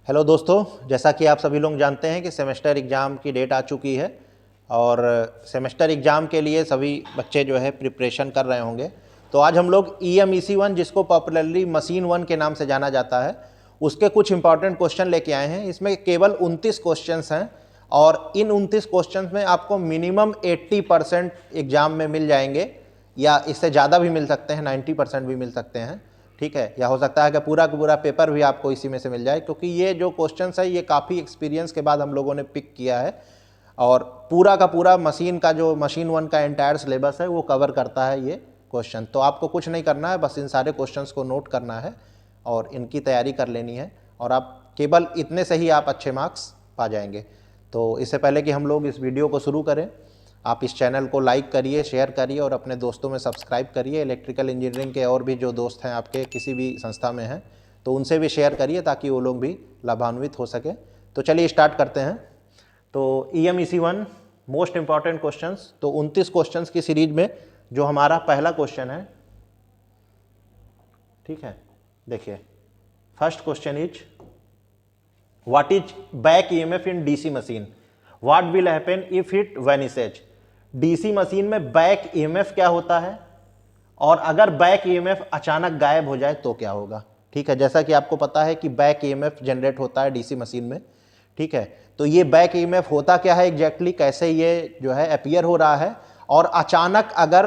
Hello दोस्तों, जैसा कि आप सभी लोग जानते हैं कि सेमेस्टर एग्ज़ाम की डेट आ चुकी है और सेमेस्टर एग्ज़ाम के लिए सभी बच्चे जो है प्रिपरेशन कर रहे होंगे। तो आज हम लोग EMEC1 जिसको पॉपुलरली मशीन 1 के नाम से जाना जाता है, उसके कुछ इंपॉर्टेंट क्वेश्चन लेके आए हैं। इसमें केवल 29 क्वेश्चंस हैं और इन 29 क्वेश्चंस में आपको मिनिमम 80% एग्ज़ाम में मिल जाएंगे या इससे ज़्यादा भी मिल सकते हैं, 90% भी मिल सकते हैं। ठीक है, या हो सकता है कि पूरा का पूरा पेपर भी आपको इसी में से मिल जाए, क्योंकि ये जो क्वेश्चंस है ये काफ़ी एक्सपीरियंस के बाद हम लोगों ने पिक किया है और पूरा का पूरा मशीन का जो मशीन 1 का एंटायर सिलेबस है वो कवर करता है ये क्वेश्चन। तो आपको कुछ नहीं करना है, बस इन सारे क्वेश्चंस को नोट करना है और इनकी तैयारी कर लेनी है और आप केवल इतने से ही आप अच्छे मार्क्स पा जाएंगे। तो इससे पहले कि हम लोग इस वीडियो को शुरू करें, आप इस चैनल को लाइक करिए, शेयर करिए और अपने दोस्तों में सब्सक्राइब करिए। इलेक्ट्रिकल इंजीनियरिंग के और भी जो दोस्त हैं आपके किसी भी संस्था में हैं तो उनसे भी शेयर करिए ताकि वो लोग भी लाभान्वित हो सके। तो चलिए स्टार्ट करते हैं। तो EMEC1 मोस्ट इम्पॉर्टेंट क्वेश्चंस, तो 29 क्वेश्चंस की सीरीज में जो हमारा पहला क्वेश्चन है, ठीक है, देखिए first question is what is back EMF in DC machine, what will happen if it vanishes. DC machine में बैक EMF क्या होता है और अगर बैक EMF अचानक गायब हो जाए तो क्या होगा। ठीक है, जैसा कि आपको पता है कि बैक EMF जनरेट होता है DC मशीन में। ठीक है, तो ये बैक EMF होता क्या है एग्जैक्टली, कैसे ये जो है अपीयर हो रहा है और अचानक अगर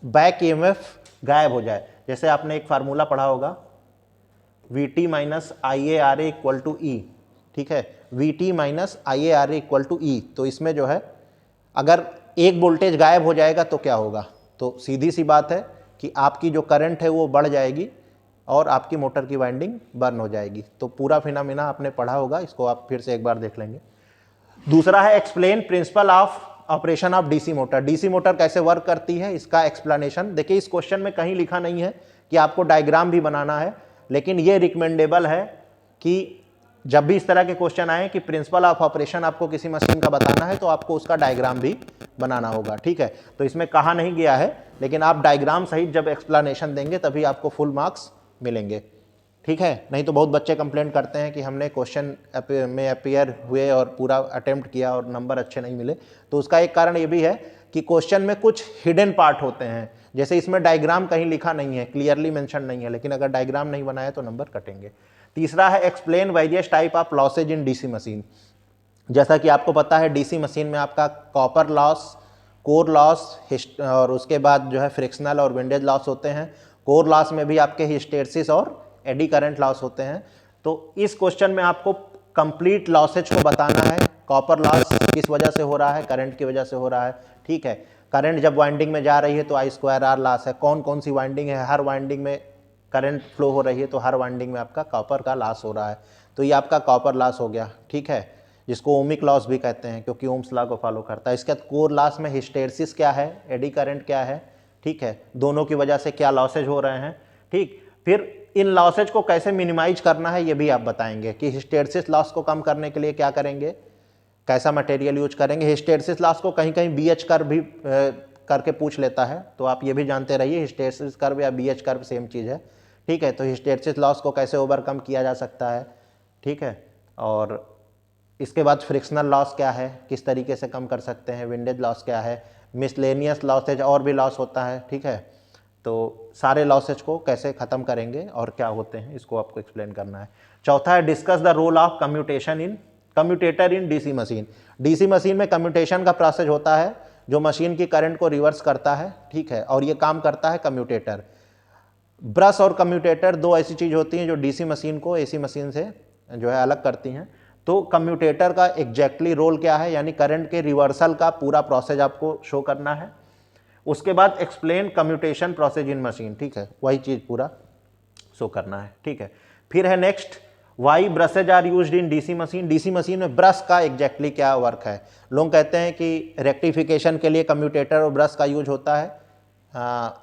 बैक EMF गायब हो जाए। जैसे आपने एक फार्मूला पढ़ा होगा VT minus IARA equal to E। ठीक है, VT minus IARA equal to E। तो इसमें जो है अगर एक वोल्टेज गायब हो जाएगा तो क्या होगा, तो सीधी सी बात है कि आपकी जो करंट है वो बढ़ जाएगी और आपकी मोटर की वाइंडिंग बर्न हो जाएगी। तो पूरा फिनोमेना आपने पढ़ा होगा, इसको आप फिर से एक बार देख लेंगे। दूसरा है explain principle of operation of DC motor. DC motor कैसे वर्क करती है इसका एक्सप्लेनेशन। देखिए इस क्वेश्चन में कहीं लिखा नहीं है कि आपको डायग्राम भी बनाना है, लेकिन ये रिकमेंडेबल है कि जब भी इस तरह के क्वेश्चन आए कि प्रिंसिपल ऑफ ऑपरेशन आपको किसी मशीन का बताना है तो आपको उसका डायग्राम भी बनाना होगा। ठीक है, तो इसमें कहा नहीं गया है, लेकिन आप डायग्राम सहित जब एक्सप्लेनेशन देंगे तभी आपको फुल मार्क्स मिलेंगे। ठीक है, नहीं तो बहुत बच्चे कंप्लेंट करते हैं कि हमने क्वेश्चन में अपीयर हुए और पूरा अटेम्प्ट किया और नंबर अच्छे नहीं मिले। तो उसका एक कारण ये भी है कि क्वेश्चन में कुछ हिडन पार्ट होते हैं, जैसे इसमें डायग्राम कहीं लिखा नहीं है, क्लियरली मेंशन नहीं है, लेकिन अगर डायग्राम नहीं बनाया तो नंबर कटेंगे। तीसरा है explain various type of losses in DC machine. जैसा कि आपको पता है DC मशीन में आपका कॉपर लॉस, कोर लॉस और उसके बाद जो है फ्रिक्शनल और विंडेज लॉस होते हैं। कोर लॉस में भी आपके हिस्टेरिसिस और एडी करंट लॉस होते हैं। तो इस क्वेश्चन में आपको कंप्लीट लॉसेज को बताना है। कॉपर लॉस किस वजह से हो रहा है, करंट की वजह से हो रहा है। ठीक है, करंट जब वाइंडिंग में जा रही है तो I2R लॉस है। कौन कौन सी वाइंडिंग है, हर वाइंडिंग में करंट फ्लो हो रही है तो हर वाइंडिंग में आपका कॉपर का लॉस हो रहा है। तो ये आपका कॉपर लॉस हो गया। ठीक है, जिसको ओमिक लॉस भी कहते हैं क्योंकि ओम्स लॉ को फॉलो करता है। इसके बाद कोर लॉस में हिस्टेरिसिस क्या है, एडी करंट क्या है। ठीक है, दोनों की वजह से क्या लॉसेज हो रहे हैं। ठीक, फिर इन लॉसेज को कैसे मिनिमाइज करना है ये भी आप बताएंगे कि हिस्टेरिसिस लॉस को कम करने के लिए क्या करेंगे, कैसा मटेरियल यूज करेंगे। हिस्टेरिसिस लॉस को कहीं कहीं BH कर्व भी करके पूछ लेता है, तो आप ये भी जानते रहिए हिस्टेरिसिस कर्व या BH कर्व सेम चीज़ है। ठीक है, तो हिस्टेरिसिस लॉस को कैसे ओवरकम किया जा सकता है। ठीक है, और इसके बाद फ्रिक्शनल लॉस क्या है, किस तरीके से कम कर सकते हैं। विंडेज लॉस क्या है, मिसलेनियस लॉसेज और भी लॉस होता है। ठीक है, तो सारे लॉसेज को कैसे ख़त्म करेंगे और क्या होते हैं इसको आपको एक्सप्लेन करना है। चौथा है discuss the role of commutator in DC machine. DC machine में कम्यूटेशन का प्रोसेस होता है जो मशीन की करंट को रिवर्स करता है। ठीक है, और ये काम करता है कम्यूटेटर। ब्रश और कम्यूटेटर दो ऐसी चीज़ होती हैं जो DC मशीन को AC मशीन से जो है अलग करती हैं। तो कम्यूटेटर का एग्जैक्टली रोल क्या है, यानी करंट के रिवर्सल का पूरा प्रोसेस आपको शो करना है। उसके बाद explain commutation process in machine. ठीक है, वही चीज़ पूरा शो करना है। ठीक है, फिर है next why brushes are used in DC machine. DC machine में ब्रश का एग्जैक्टली क्या वर्क है। लोग कहते हैं कि रेक्टिफिकेशन के लिए कम्यूटेटर और ब्रश का यूज होता है।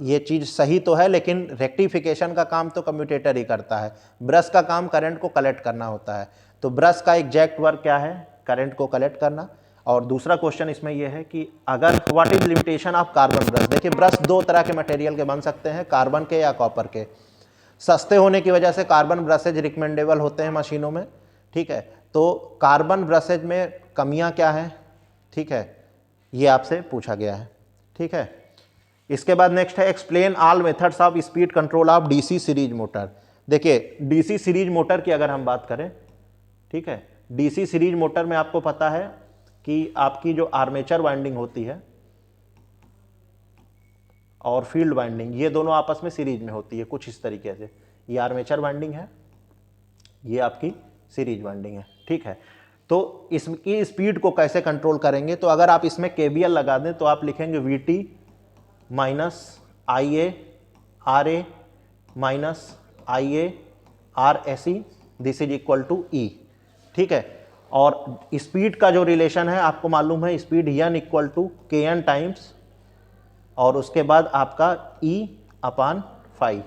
ये चीज़ सही तो है, लेकिन रेक्टिफिकेशन का काम तो कम्यूटेटर ही करता है। ब्रश का काम करंट को कलेक्ट करना होता है। तो ब्रश का एग्जैक्ट वर्क क्या है, करंट को कलेक्ट करना। और दूसरा क्वेश्चन इसमें यह है कि अगर what is limitation of carbon brush. देखिए ब्रश दो तरह के मटेरियल के बन सकते हैं, कार्बन के या कॉपर के। सस्ते होने की वजह से कार्बन ब्रशेज रिकमेंडेबल होते हैं मशीनों में। ठीक है। तो कार्बन ब्रशेज में कमियां क्या हैं, ठीक है, ये आपसे पूछा गया है, ठीक है। इसके बाद नेक्स्ट है explain all methods of speed control of DC series motor. देखिए डीसी सीरीज मोटर की अगर हम बात करें, ठीक है, डीसी सीरीज मोटर में आपको पता है कि आपकी जो आर्मेचर वाइंडिंग होती है और फील्ड वाइंडिंग, ये दोनों आपस में सीरीज में होती है कुछ इस तरीके से। ये आर्मेचर वाइंडिंग है, ये आपकी सीरीज वाइंडिंग है, ठीक है। तो इसकी स्पीड को कैसे कंट्रोल करेंगे, तो अगर आप इसमें केबीएल लगा दें तो आप लिखेंगे VT minus I A R A minus I A R S E, this is equal to E, ठीक है। और स्पीड का जो रिलेशन है आपको मालूम है, स्पीड एन इक्वल टू के एन टाइम्स और उसके बाद आपका E अपान 5,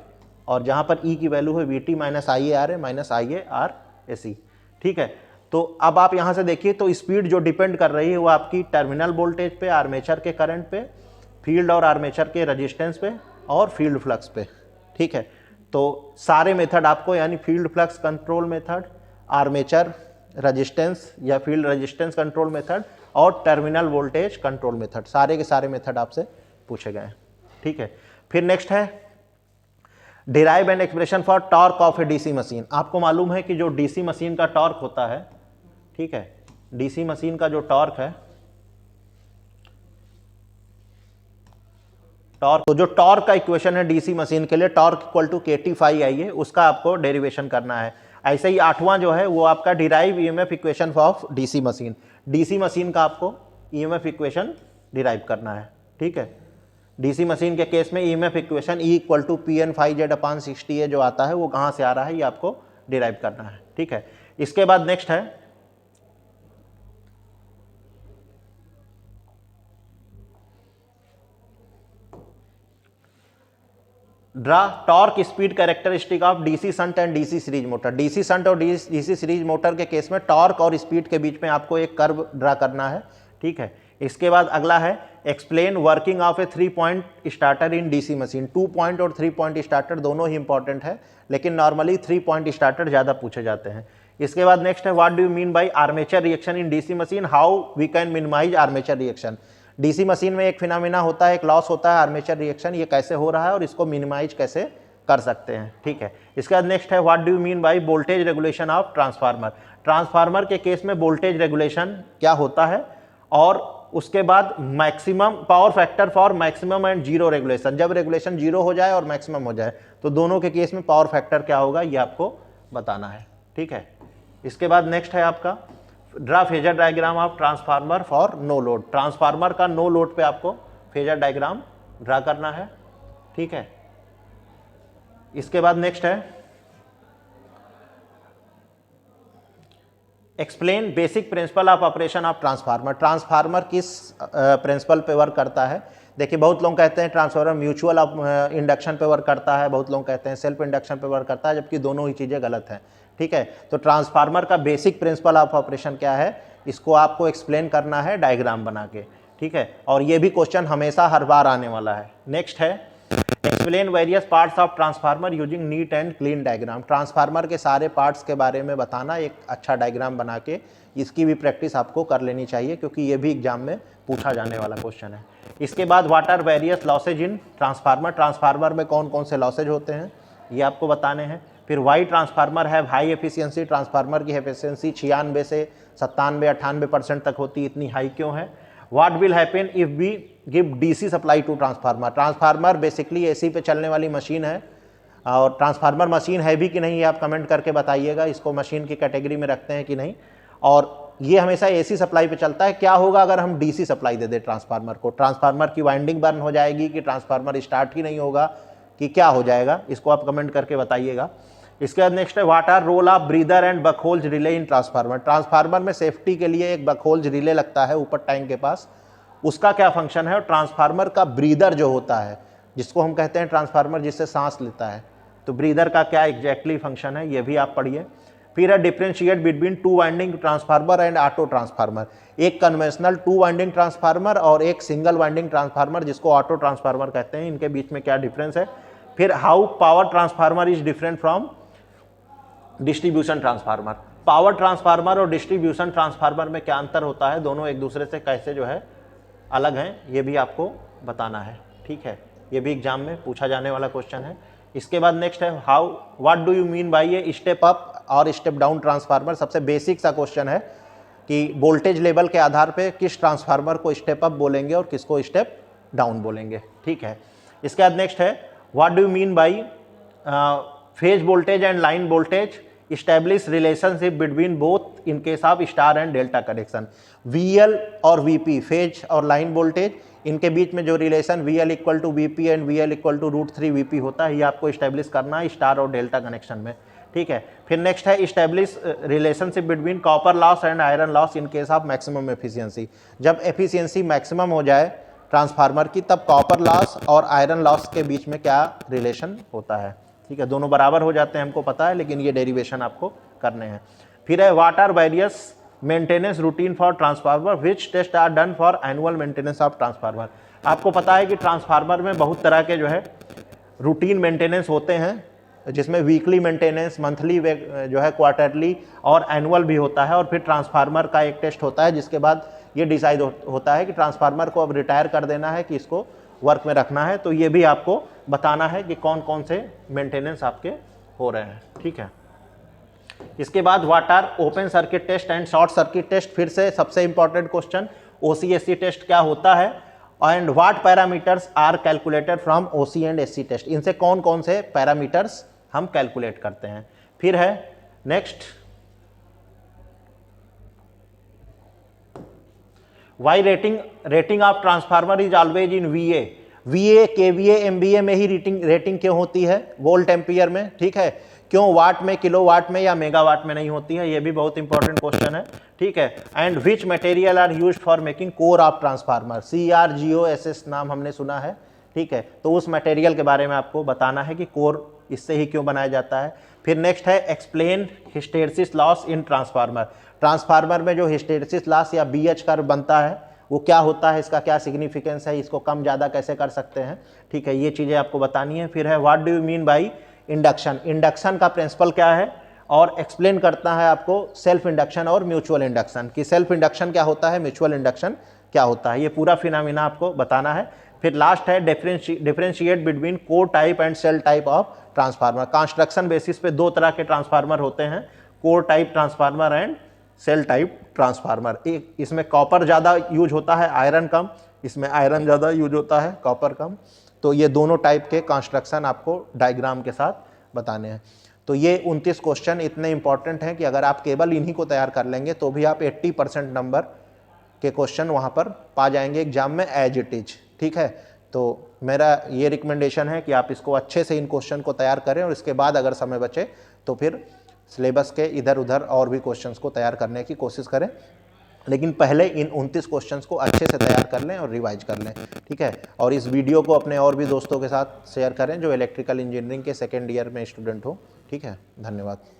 और जहाँ पर E की वैल्यू है we T minus I A R A minus I A R S ई, ठीक है। तो अब आप यहाँ से देखिए तो स्पीड जो डिपेंड कर रही है वो आपकी टर्मिनल वोल्टेज पे, आर्मेचर के करंट पे, फील्ड और आर्मेचर के रजिस्टेंस पे और फील्ड फ्लक्स पे, ठीक है। तो सारे मेथड आपको, यानी field flux control method, armature resistance या फील्ड रजिस्टेंस कंट्रोल मेथड और टर्मिनल वोल्टेज कंट्रोल मेथड, सारे के सारे मेथड आपसे पूछे गए हैं, ठीक है। फिर नेक्स्ट है derive and expression for torque of A DC machine. आपको मालूम है कि जो डीसी मशीन का टॉर्क होता है, ठीक है, डीसी मशीन का जो टॉर्क है, टॉर्क, तो जो टॉर्क का इक्वेशन है डीसी मशीन के लिए, टॉर्क इक्वल टू के टी फाई आई है, उसका आपको डेरिवेशन करना है। ऐसे ही 8वां जो है वो आपका derive EMF equation of DC machine, DC machine का आपको ईएमएफ इक्वेशन डिराइव करना है, ठीक है। डीसी मशीन के केस में EMF equation E equal to P N phi Z upon 60 जो आता है वो कहाँ से आ रहा है, ये आपको डिराइव करना है, ठीक है। इसके बाद नेक्स्ट है draw torque speed characteristic of DC shunt and DC series motor. DC shunt और डीसी सीरीज मोटर के केस में टॉर्क और स्पीड के बीच में आपको एक कर्व ड्रा करना है, ठीक है। इसके बाद अगला है explain working of A 3 point starter in DC machine. 2 point और 3 पॉइंट स्टार्टर दोनों ही इंपॉर्टेंट है, लेकिन नॉर्मली 3 पॉइंट स्टार्टर ज़्यादा पूछे जाते हैं। इसके बाद नेक्स्ट है what do you mean by armature reaction in DC machine, how we can minimise armature reaction. DC machine में एक फिनोमिना होता है, एक लॉस होता है आर्मेचर रिएक्शन, ये कैसे हो रहा है और इसको मिनिमाइज कैसे कर सकते हैं, ठीक है। इसके बाद नेक्स्ट है what do you mean by voltage regulation of transformer. Transformer के केस में वोल्टेज रेगुलेशन क्या होता है, और उसके बाद maximum power factor for maximum and zero regulation, जब रेगुलेशन जीरो हो जाए और मैक्सिमम हो जाए तो दोनों के केस में पावर फैक्टर क्या होगा ये आपको बताना है, ठीक है। इसके बाद नेक्स्ट है आपका draw phasor diagram of transformer for no load. Transformer का नो लोड पे आपको फेजर डायग्राम ड्रा करना है, ठीक है। इसके बाद नेक्स्ट है explain basic principle of operation of transformer. Transformer किस प्रिंसिपल पे वर्क करता है। देखिए बहुत लोग कहते हैं ट्रांसफार्मर म्यूचुअल इंडक्शन पे वर्क करता है, बहुत लोग कहते हैं सेल्फ इंडक्शन पे वर्क करता है, जबकि दोनों ही चीज़ें गलत हैं, ठीक है। तो ट्रांसफार्मर का बेसिक प्रिंसिपल ऑफ ऑपरेशन क्या है, इसको आपको एक्सप्लेन करना है डायग्राम बना के, ठीक है। और ये भी क्वेश्चन हमेशा हर बार आने वाला है। नेक्स्ट है explain various parts of transformer using neat and clean diagram. Transformer के सारे पार्ट्स के बारे में बताना, एक अच्छा डायग्राम बना के, इसकी भी प्रैक्टिस आपको कर लेनी चाहिए क्योंकि ये भी एग्जाम में पूछा जाने वाला क्वेश्चन है। इसके बाद what are various losses in transformer. Transformer में कौन कौन से लॉसेज होते हैं ये आपको बताने हैं। फिर वाई ट्रांसफार्मर है हाई एफिशिएंसी। ट्रांसफार्मर की एफिशिएंसी 96 से 97-98% तक होती है, इतनी हाई क्यों है। What will happen if we give DC supply to transformer. Transformer basically AC पे चलने वाली मशीन है, और ट्रांसफार्मर मशीन है भी कि नहीं ये आप कमेंट करके बताइएगा, इसको मशीन की कैटेगरी में रखते हैं कि नहीं। और ये हमेशा एसी सप्लाई पे चलता है। क्या होगा अगर हम डीसी सप्लाई दे दें ट्रांसफार्मर को, ट्रांसफार्मर की वाइंडिंग बर्न हो जाएगी कि ट्रांसफार्मर स्टार्ट ही नहीं होगा कि क्या हो जाएगा, इसको आप कमेंट करके बताइएगा। इसके बाद नेक्स्ट है what are role of breather and Buchholz relay in transformer. Transformer में सेफ्टी के लिए एक बकहोल्ज रिले लगता है ऊपर टैंक के पास, उसका क्या फंक्शन है। और ट्रांसफार्मर का ब्रीदर जो होता है, जिसको हम कहते हैं ट्रांसफार्मर जिससे सांस लेता है, तो ब्रीदर का क्या एग्जैक्टली फंक्शन है ये भी आप पढ़िए। फिर है differentiate between 2 winding transformer and auto transformer. एक कन्वेंशनल 2 वाइंडिंग ट्रांसफार्मर और एक सिंगल वाइंडिंग ट्रांसफार्मर जिसको ऑटो ट्रांसफार्मर कहते हैं, इनके बीच में क्या डिफरेंस है। फिर how power transformer is different from distribution transformer. Power transformer और डिस्ट्रीब्यूशन ट्रांसफार्मर में क्या अंतर होता है, दोनों एक दूसरे से कैसे जो है अलग हैं, ये भी आपको बताना है। ठीक है, ये भी एग्जाम में पूछा जाने वाला क्वेश्चन है। इसके बाद नेक्स्ट है how what do you mean bye ये स्टेप अप और स्टेप डाउन ट्रांसफार्मर। सबसे बेसिक सा क्वेश्चन है कि वोल्टेज लेवल के आधार पे किस ट्रांसफार्मर को स्टेप अप बोलेंगे और किसको स्टेप डाउन बोलेंगे। ठीक है, इसके बाद नेक्स्ट है what do you mean by phase voltage and line voltage establish relationship between both in case of star and delta connection. VL और VP फेज और लाइन वोल्टेज, इनके बीच में जो relation VL equal to VP and VL equal to √3 VP होता है, ये आपको इस्टेब्लिश करना है स्टार और डेल्टा कनेक्शन में। ठीक है, फिर नेक्स्ट है establish relationship between copper loss and iron loss in case of maximum efficiency. जब एफिशिएंसी मैक्सिमम हो जाए ट्रांसफार्मर की, तब कॉपर लॉस और आयरन लॉस के बीच में क्या रिलेशन होता है। ठीक है, दोनों बराबर हो जाते हैं हमको पता है, लेकिन ये डेरिवेशन आपको करने हैं। फिर है what are various maintenance routine for transformer which test are done for annual maintenance of transformer. आपको पता है कि ट्रांसफार्मर में बहुत तरह के जो है रूटीन मेंटेनेंस होते हैं, जिसमें वीकली मेंटेनेंस, मंथली जो है, क्वार्टरली और एनुअल भी होता है। और फिर ट्रांसफार्मर का एक टेस्ट होता है जिसके बाद ये डिसाइड होता है कि ट्रांसफार्मर को अब रिटायर कर देना है कि इसको वर्क में रखना है। तो ये भी आपको बताना है कि कौन कौन से मेंटेनेंस आपके हो रहे हैं। ठीक है, इसके बाद what are open circuit test and short circuit test. फिर से सबसे इंपॉर्टेंट क्वेश्चन, OC/SC टेस्ट क्या होता है and what parameters are calculated from OC and SC test. इनसे कौन कौन से पैरामीटर्स हम कैलकुलेट करते हैं। फिर है next why rating of transformer is always in VA KVA MVA में ही रेटिंग क्यों होती है, वोल्ट एम्पियर में। ठीक है, क्यों वाट में, किलोवाट में या मेगावाट में नहीं होती है, ये भी बहुत इंपॉर्टेंट क्वेश्चन है। ठीक है, and which material are used for making core of transformer. CRGOSS नाम हमने सुना है। ठीक है, तो उस मटेरियल के बारे में आपको बताना है कि कोर इससे ही क्यों बनाया जाता है। फिर नेक्स्ट है explain hysteresis loss in transformer. Transformer में जो हिस्टेरेसिस लॉस या BH कर्व बनता है वो क्या होता है, इसका क्या सिग्निफिकेंस है, इसको कम ज़्यादा कैसे कर सकते हैं। ठीक है, ये चीज़ें आपको बतानी है। फिर है what do you mean by induction. Induction का प्रिंसिपल क्या है और एक्सप्लेन करता है आपको सेल्फ इंडक्शन और म्यूचुअल इंडक्शन, कि सेल्फ इंडक्शन क्या होता है, म्यूचुअल इंडक्शन क्या होता है। ये पूरा फिनोमिना आपको बताना है। फिर लास्ट है differentiate between core type and shell type of transformer. Construction basis पे दो तरह के ट्रांसफार्मर होते हैं, core type transformer and shell type transformer. एक इसमें कॉपर ज़्यादा यूज होता है, आयरन कम, इसमें आयरन ज़्यादा यूज होता है, कॉपर कम। तो ये दोनों टाइप के कंस्ट्रक्शन आपको डायग्राम के साथ बताने हैं। तो ये 29 क्वेश्चन इतने इंपॉर्टेंट हैं कि अगर आप केवल इन्हीं को तैयार कर लेंगे तो भी आप 80% नंबर के क्वेश्चन वहाँ पर पा जाएंगे एग्जाम में एज इट इज। ठीक है, तो मेरा ये रिकमेंडेशन है कि आप इसको अच्छे से इन क्वेश्चन को तैयार करें और इसके बाद अगर समय बचे तो फिर सिलेबस के इधर उधर और भी क्वेश्चंस को तैयार करने की कोशिश करें, लेकिन पहले इन 29 क्वेश्चंस को अच्छे से तैयार कर लें और रिवाइज कर लें। ठीक है, और इस वीडियो को अपने और भी दोस्तों के साथ शेयर करें जो इलेक्ट्रिकल इंजीनियरिंग के सेकेंड ईयर में स्टूडेंट हो। ठीक है, धन्यवाद।